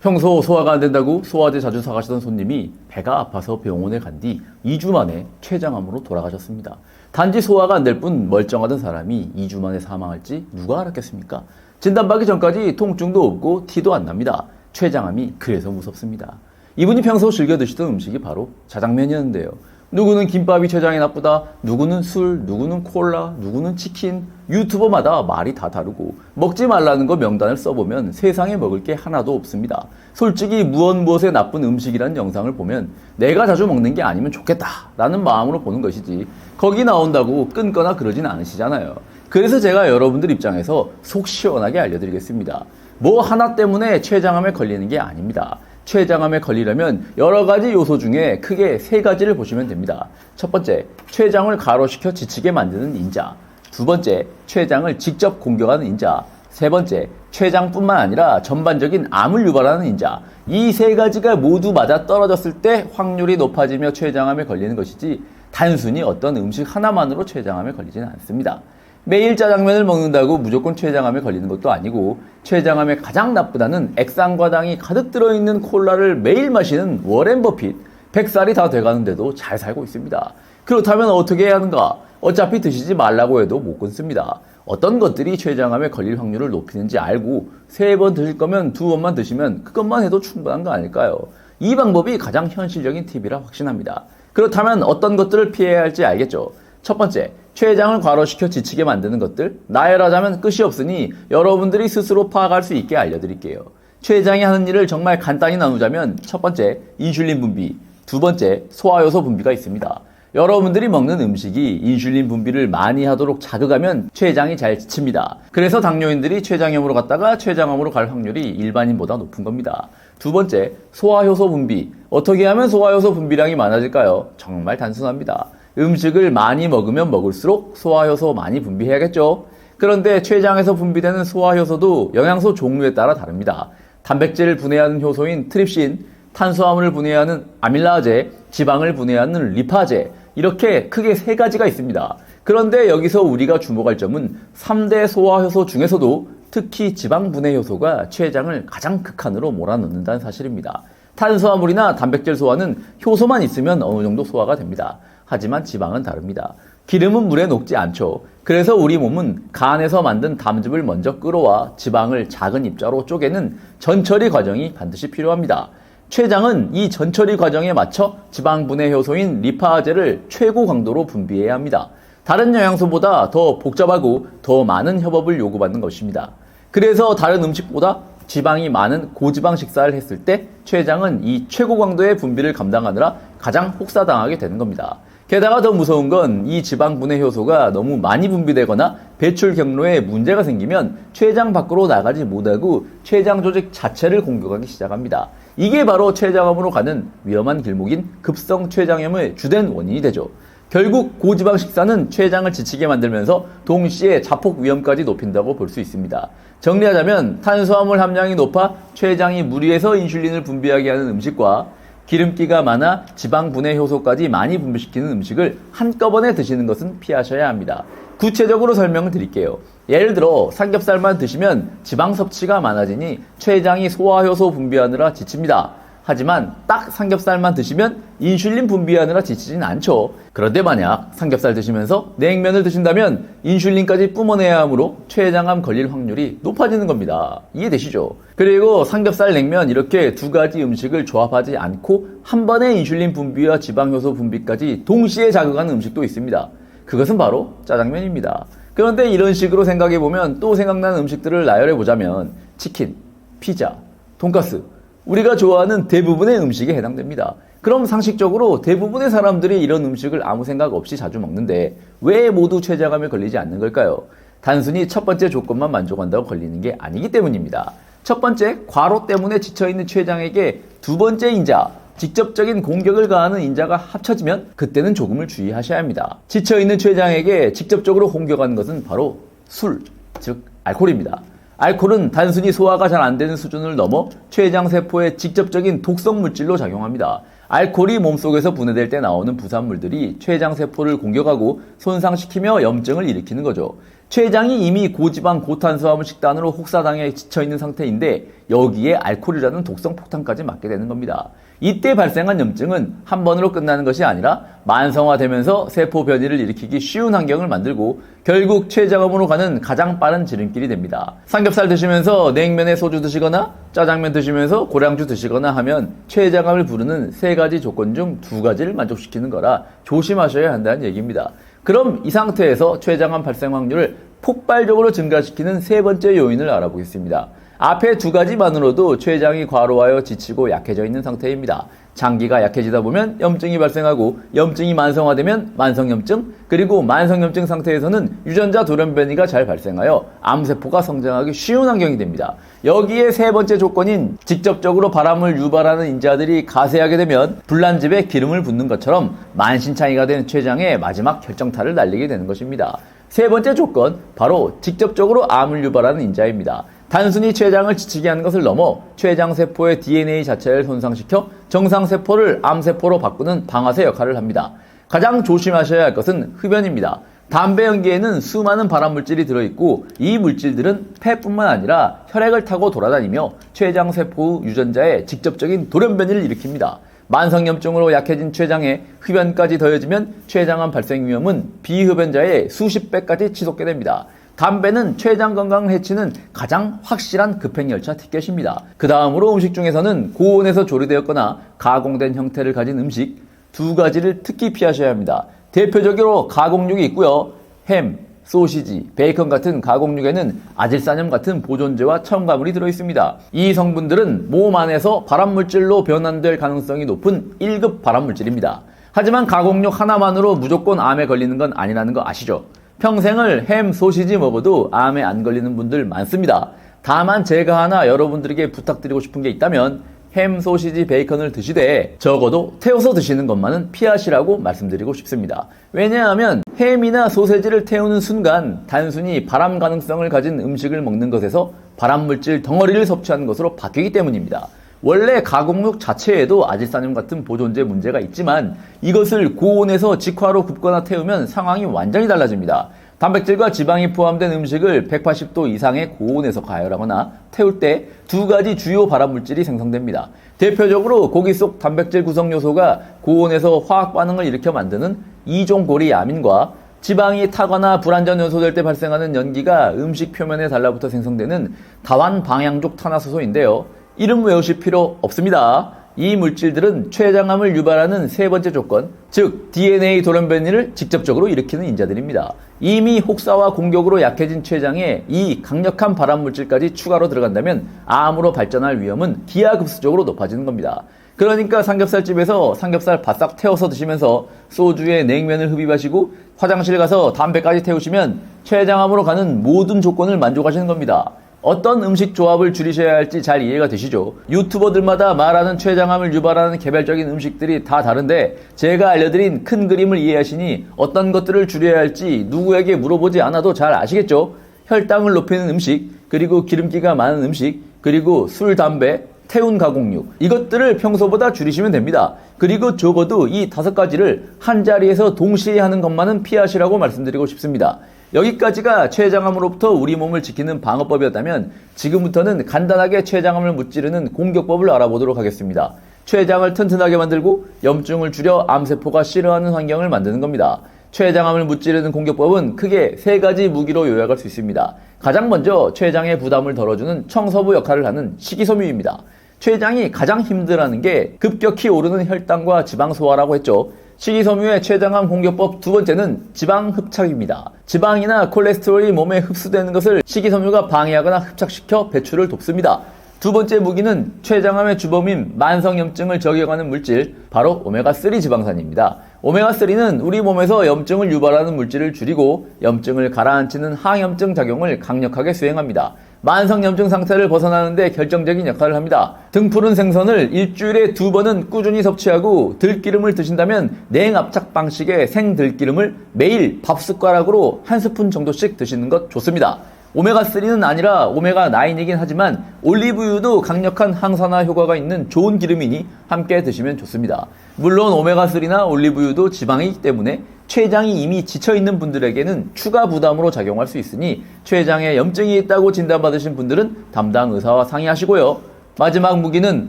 평소 소화가 안 된다고 소화제 자주 사가시던 손님이 배가 아파서 병원에 간 뒤 2주 만에 췌장암으로 돌아가셨습니다. 단지 소화가 안 될 뿐 멀쩡하던 사람이 2주 만에 사망할지 누가 알았겠습니까? 진단받기 전까지 통증도 없고 티도 안 납니다. 췌장암이 그래서 무섭습니다. 이분이 평소 즐겨 드시던 음식이 바로 자장면이었는데요. 누구는 김밥이 췌장에 나쁘다, 누구는 술, 누구는 콜라, 누구는 치킨, 유튜버마다 말이 다 다르고 먹지 말라는 거 명단을 써보면 세상에 먹을 게 하나도 없습니다. 솔직히 무엇에 나쁜 음식이라는 영상을 보면 내가 자주 먹는 게 아니면 좋겠다 라는 마음으로 보는 것이지 거기 나온다고 끊거나 그러진 않으시잖아요. 그래서 제가 여러분들 입장에서 속 시원하게 알려드리겠습니다. 뭐 하나 때문에 췌장암에 걸리는 게 아닙니다. 췌장암에 걸리려면 여러 가지 요소 중에 크게 세 가지를 보시면 됩니다. 첫 번째, 췌장을 가로시켜 지치게 만드는 인자. 두 번째, 췌장을 직접 공격하는 인자. 세 번째, 췌장뿐만 아니라 전반적인 암을 유발하는 인자. 이 세 가지가 모두 맞아 떨어졌을 때 확률이 높아지며 췌장암에 걸리는 것이지 단순히 어떤 음식 하나만으로 췌장암에 걸리지는 않습니다. 매일 짜장면을 먹는다고 무조건 췌장암에 걸리는 것도 아니고 췌장암에 가장 나쁘다는 액상과당이 가득 들어있는 콜라를 매일 마시는 워렌 버핏 100살이 다 돼가는데도 잘 살고 있습니다. 그렇다면 어떻게 해야 하는가? 어차피 드시지 말라고 해도 못 끊습니다. 어떤 것들이 췌장암에 걸릴 확률을 높이는지 알고 3번 드실 거면 2번만 드시면 그것만 해도 충분한 거 아닐까요? 이 방법이 가장 현실적인 팁이라 확신합니다. 그렇다면 어떤 것들을 피해야 할지 알겠죠? 첫 번째, 췌장을 과로시켜 지치게 만드는 것들, 나열하자면 끝이 없으니 여러분들이 스스로 파악할 수 있게 알려드릴게요. 췌장이 하는 일을 정말 간단히 나누자면 첫 번째, 인슐린 분비, 두 번째, 소화효소 분비가 있습니다. 여러분들이 먹는 음식이 인슐린 분비를 많이 하도록 자극하면 췌장이 잘 지칩니다. 그래서 당뇨인들이 췌장염으로 갔다가 췌장암으로 갈 확률이 일반인보다 높은 겁니다. 두 번째, 소화효소 분비. 어떻게 하면 소화효소 분비량이 많아질까요? 정말 단순합니다. 음식을 많이 먹으면 먹을수록 소화효소 많이 분비해야겠죠. 그런데 췌장에서 분비되는 소화효소도 영양소 종류에 따라 다릅니다. 단백질을 분해하는 효소인 트립신, 탄수화물을 분해하는 아밀라제, 지방을 분해하는 리파제, 이렇게 크게 3가지가 있습니다. 그런데 여기서 우리가 주목할 점은 3대 소화효소 중에서도 특히 지방 분해 효소가 췌장을 가장 극한으로 몰아넣는다는 사실입니다. 탄수화물이나 단백질 소화는 효소만 있으면 어느 정도 소화가 됩니다. 하지만 지방은 다릅니다. 기름은 물에 녹지 않죠. 그래서 우리 몸은 간에서 만든 담즙을 먼저 끌어와 지방을 작은 입자로 쪼개는 전처리 과정이 반드시 필요합니다. 췌장은 이 전처리 과정에 맞춰 지방 분해 효소인 리파제를 최고 강도로 분비해야 합니다. 다른 영양소보다 더 복잡하고 더 많은 협업을 요구받는 것입니다. 그래서 다른 음식보다 지방이 많은 고지방 식사를 했을 때 췌장은 이 최고 강도의 분비를 감당하느라 가장 혹사당하게 되는 겁니다. 게다가 더 무서운 건 이 지방 분해 효소가 너무 많이 분비되거나 배출 경로에 문제가 생기면 췌장 밖으로 나가지 못하고 췌장 조직 자체를 공격하기 시작합니다. 이게 바로 췌장암으로 가는 위험한 길목인 급성 췌장염의 주된 원인이 되죠. 결국 고지방 식사는 췌장을 지치게 만들면서 동시에 자폭 위험까지 높인다고 볼 수 있습니다. 정리하자면 탄수화물 함량이 높아 췌장이 무리해서 인슐린을 분비하게 하는 음식과 기름기가 많아 지방 분해 효소까지 많이 분비시키는 음식을 한꺼번에 드시는 것은 피하셔야 합니다. 구체적으로 설명을 드릴게요. 예를 들어 삼겹살만 드시면 지방 섭취가 많아지니 췌장이 소화효소 분비하느라 지칩니다. 하지만 딱 삼겹살만 드시면 인슐린 분비하느라 지치진 않죠. 그런데 만약 삼겹살 드시면서 냉면을 드신다면 인슐린까지 뿜어내야 하므로 췌장암 걸릴 확률이 높아지는 겁니다. 이해되시죠? 그리고 삼겹살, 냉면 이렇게 2가지 음식을 조합하지 않고 한 번에 인슐린 분비와 지방효소 분비까지 동시에 자극하는 음식도 있습니다. 그것은 바로 짜장면입니다. 그런데 이런 식으로 생각해보면 또 생각나는 음식들을 나열해보자면 치킨, 피자, 돈가스, 우리가 좋아하는 대부분의 음식에 해당됩니다. 그럼 상식적으로 대부분의 사람들이 이런 음식을 아무 생각 없이 자주 먹는데 왜 모두 췌장암에 걸리지 않는 걸까요? 단순히 첫 번째 조건만 만족한다고 걸리는 게 아니기 때문입니다. 첫 번째, 과로 때문에 지쳐있는 췌장에게 두 번째 인자, 직접적인 공격을 가하는 인자가 합쳐지면 그때는 조금을 주의하셔야 합니다. 지쳐있는 췌장에게 직접적으로 공격하는 것은 바로 술, 즉 알코올입니다. 알코올은 단순히 소화가 잘 안 되는 수준을 넘어 췌장세포에 직접적인 독성 물질로 작용합니다. 알코올이 몸속에서 분해될 때 나오는 부산물들이 췌장세포를 공격하고 손상시키며 염증을 일으키는 거죠. 췌장이 이미 고지방 고탄수화물 식단으로 혹사당에 지쳐있는 상태인데 여기에 알코올이라는 독성 폭탄까지 맞게 되는 겁니다. 이때 발생한 염증은 한 번으로 끝나는 것이 아니라 만성화되면서 세포 변이를 일으키기 쉬운 환경을 만들고 결국 췌장암으로 가는 가장 빠른 지름길이 됩니다. 삼겹살 드시면서 냉면에 소주 드시거나 짜장면 드시면서 고량주 드시거나 하면 췌장암을 부르는 3가지 조건 중 2가지를 만족시키는 거라 조심하셔야 한다는 얘기입니다. 그럼 이 상태에서 췌장암 발생 확률을 폭발적으로 증가시키는 3번째 요인을 알아보겠습니다. 앞에 2가지만으로도 췌장이 과로하여 지치고 약해져 있는 상태입니다. 장기가 약해지다 보면 염증이 발생하고 염증이 만성화되면 만성염증, 그리고 만성염증 상태에서는 유전자 돌연변이가 잘 발생하여 암세포가 성장하기 쉬운 환경이 됩니다. 여기에 3번째 조건인 직접적으로 바람을 유발하는 인자들이 가세하게 되면 불난집에 기름을 붓는 것처럼 만신창이가 된 췌장의 마지막 결정타를 날리게 되는 것입니다. 3번째 조건, 바로 직접적으로 암을 유발하는 인자입니다. 단순히 췌장을 지치게 하는 것을 넘어 췌장세포의 DNA 자체를 손상시켜 정상세포를 암세포로 바꾸는 방아쇠 역할을 합니다. 가장 조심하셔야 할 것은 흡연입니다. 담배 연기에는 수많은 발암물질이 들어있고 이 물질들은 폐뿐만 아니라 혈액을 타고 돌아다니며 췌장세포 유전자에 직접적인 돌연변이를 일으킵니다. 만성염증으로 약해진 췌장에 흡연까지 더해지면 췌장암 발생 위험은 비흡연자의 수십 배까지 치솟게 됩니다. 담배는 췌장 건강을 해치는 가장 확실한 급행열차 티켓입니다. 그 다음으로 음식 중에서는 고온에서 조리되었거나 가공된 형태를 가진 음식 2가지를 특히 피하셔야 합니다. 대표적으로 가공육이 있고요. 햄, 소시지, 베이컨 같은 가공육에는 아질산염 같은 보존제와 첨가물이 들어있습니다. 이 성분들은 몸 안에서 발암물질로 변환될 가능성이 높은 1급 발암물질입니다. 하지만 가공육 하나만으로 무조건 암에 걸리는 건 아니라는 거 아시죠? 평생을 햄, 소시지 먹어도 암에 안 걸리는 분들 많습니다. 다만 제가 하나 여러분들에게 부탁드리고 싶은 게 있다면 햄, 소시지, 베이컨을 드시되 적어도 태워서 드시는 것만은 피하시라고 말씀드리고 싶습니다. 왜냐하면 햄이나 소세지를 태우는 순간 단순히 발암 가능성을 가진 음식을 먹는 것에서 발암물질 덩어리를 섭취하는 것으로 바뀌기 때문입니다. 원래 가공육 자체에도 아질산염 같은 보존제 문제가 있지만 이것을 고온에서 직화로 굽거나 태우면 상황이 완전히 달라집니다. 단백질과 지방이 포함된 음식을 180도 이상의 고온에서 가열하거나 태울 때 2가지 주요 발암물질이 생성됩니다. 대표적으로 고기 속 단백질 구성 요소가 고온에서 화학 반응을 일으켜 만드는 2종 고리 아민과 지방이 타거나 불완전 연소될 때 발생하는 연기가 음식 표면에 달라붙어 생성되는 다완 방향족 탄화수소인데요. 이름 외우실 필요 없습니다. 이 물질들은 췌장암을 유발하는 3번째 조건, 즉 DNA 돌연변이를 직접적으로 일으키는 인자들입니다. 이미 혹사와 공격으로 약해진 췌장에 이 강력한 발암물질까지 추가로 들어간다면 암으로 발전할 위험은 기하급수적으로 높아지는 겁니다. 그러니까 삼겹살집에서 삼겹살 바싹 태워서 드시면서 소주에 냉면을 흡입하시고 화장실 가서 담배까지 태우시면 췌장암으로 가는 모든 조건을 만족하시는 겁니다. 어떤 음식 조합을 줄이셔야 할지 잘 이해가 되시죠? 유튜버들마다 말하는 췌장암을 유발하는 개별적인 음식들이 다 다른데 제가 알려드린 큰 그림을 이해하시니 어떤 것들을 줄여야 할지 누구에게 물어보지 않아도 잘 아시겠죠? 혈당을 높이는 음식, 그리고 기름기가 많은 음식, 그리고 술, 담배, 태운 가공육, 이것들을 평소보다 줄이시면 됩니다. 그리고 적어도 이 5가지를 한 자리에서 동시에 하는 것만은 피하시라고 말씀드리고 싶습니다. 여기까지가 췌장암으로부터 우리 몸을 지키는 방어법이었다면 지금부터는 간단하게 췌장암을 무찌르는 공격법을 알아보도록 하겠습니다. 췌장을 튼튼하게 만들고 염증을 줄여 암세포가 싫어하는 환경을 만드는 겁니다. 췌장암을 무찌르는 공격법은 크게 3가지 무기로 요약할 수 있습니다. 가장 먼저 췌장의 부담을 덜어주는 청소부 역할을 하는 식이섬유입니다. 췌장이 가장 힘들어하는 게 급격히 오르는 혈당과 지방 소화라고 했죠. 식이섬유의 췌장암 공격법 2번째는 지방 흡착입니다. 지방이나 콜레스테롤이 몸에 흡수되는 것을 식이섬유가 방해하거나 흡착시켜 배출을 돕습니다. 2번째 무기는 췌장암의 주범인 만성염증을 저격하는 물질, 바로 오메가3 지방산입니다. 오메가3는 우리 몸에서 염증을 유발하는 물질을 줄이고 염증을 가라앉히는 항염증 작용을 강력하게 수행합니다. 만성염증 상태를 벗어나는데 결정적인 역할을 합니다. 등푸른 생선을 일주일에 2번은 꾸준히 섭취하고 들기름을 드신다면 냉압착 방식의 생들기름을 매일 밥숟가락으로 1스푼 정도씩 드시는 것 좋습니다. 오메가3는 아니라 오메가9이긴 하지만 올리브유도 강력한 항산화 효과가 있는 좋은 기름이니 함께 드시면 좋습니다. 물론 오메가3나 올리브유도 지방이기 때문에 췌장이 이미 지쳐있는 분들에게는 추가 부담으로 작용할 수 있으니 췌장에 염증이 있다고 진단받으신 분들은 담당 의사와 상의하시고요. 마지막 무기는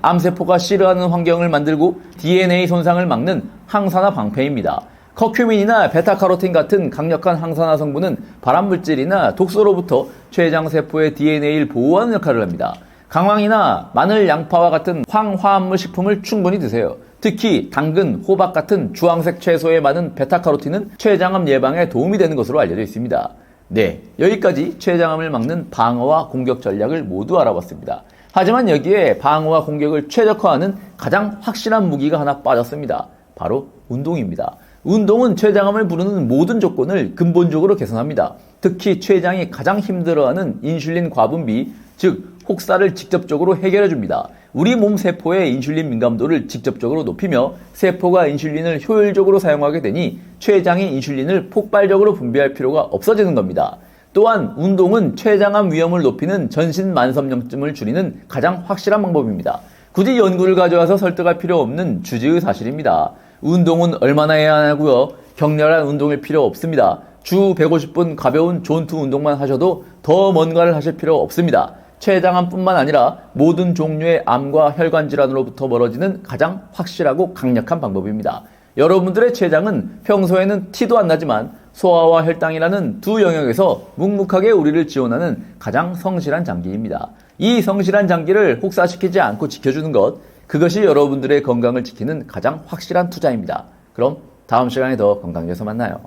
암세포가 싫어하는 환경을 만들고 DNA 손상을 막는 항산화 방패입니다. 커큐민이나 베타카로틴 같은 강력한 항산화 성분은 발암물질이나 독소로부터 췌장세포의 DNA를 보호하는 역할을 합니다. 강황이나 마늘, 양파와 같은 황화합물 식품을 충분히 드세요. 특히 당근, 호박 같은 주황색 채소에 많은 베타카로틴은 췌장암 예방에 도움이 되는 것으로 알려져 있습니다. 네, 여기까지 췌장암을 막는 방어와 공격 전략을 모두 알아봤습니다. 하지만 여기에 방어와 공격을 최적화하는 가장 확실한 무기가 하나 빠졌습니다. 바로 운동입니다. 운동은 췌장암을 부르는 모든 조건을 근본적으로 개선합니다. 특히 췌장이 가장 힘들어하는 인슐린 과분비, 즉 혹사를 직접적으로 해결해줍니다. 우리 몸 세포의 인슐린 민감도를 직접적으로 높이며 세포가 인슐린을 효율적으로 사용하게 되니 췌장이 인슐린을 폭발적으로 분비할 필요가 없어지는 겁니다. 또한 운동은 췌장암 위험을 높이는 전신 만성염증을 줄이는 가장 확실한 방법입니다. 굳이 연구를 가져와서 설득할 필요 없는 주지의 사실입니다. 운동은 얼마나 해야 하냐고요? 격렬한 운동일 필요 없습니다. 주 150분 가벼운 존투 운동만 하셔도 더 뭔가를 하실 필요 없습니다. 췌장암뿐만 아니라 모든 종류의 암과 혈관 질환으로부터 멀어지는 가장 확실하고 강력한 방법입니다. 여러분들의 췌장은 평소에는 티도 안 나지만 소화와 혈당이라는 두 영역에서 묵묵하게 우리를 지원하는 가장 성실한 장기입니다. 이 성실한 장기를 혹사시키지 않고 지켜주는 것, 그것이 여러분들의 건강을 지키는 가장 확실한 투자입니다. 그럼 다음 시간에 더 건강해서 만나요.